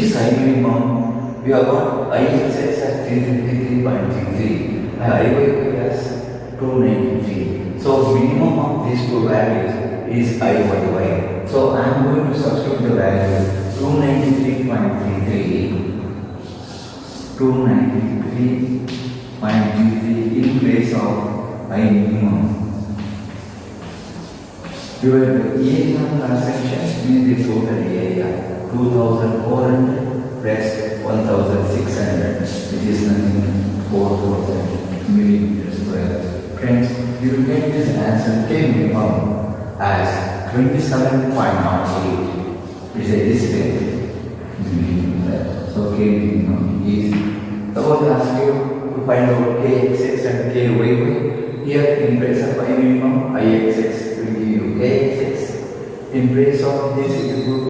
is I minimum? We have got IXX as 353.33 and IYY as 293. So minimum of these two values is IYY. So I am going to substitute the value 293.33 in place of I minimum. Your area cross section means the total area 2400 plus 1600, which is nothing 4000 millimeters square. Friends, you will get this answer K minimum as 27.08, which is a distance millimeter. So K minimum is. Suppose I ask you to find out KXX and KYY. Here in place of I minimum, IXX will give you KXX. In place of this, it will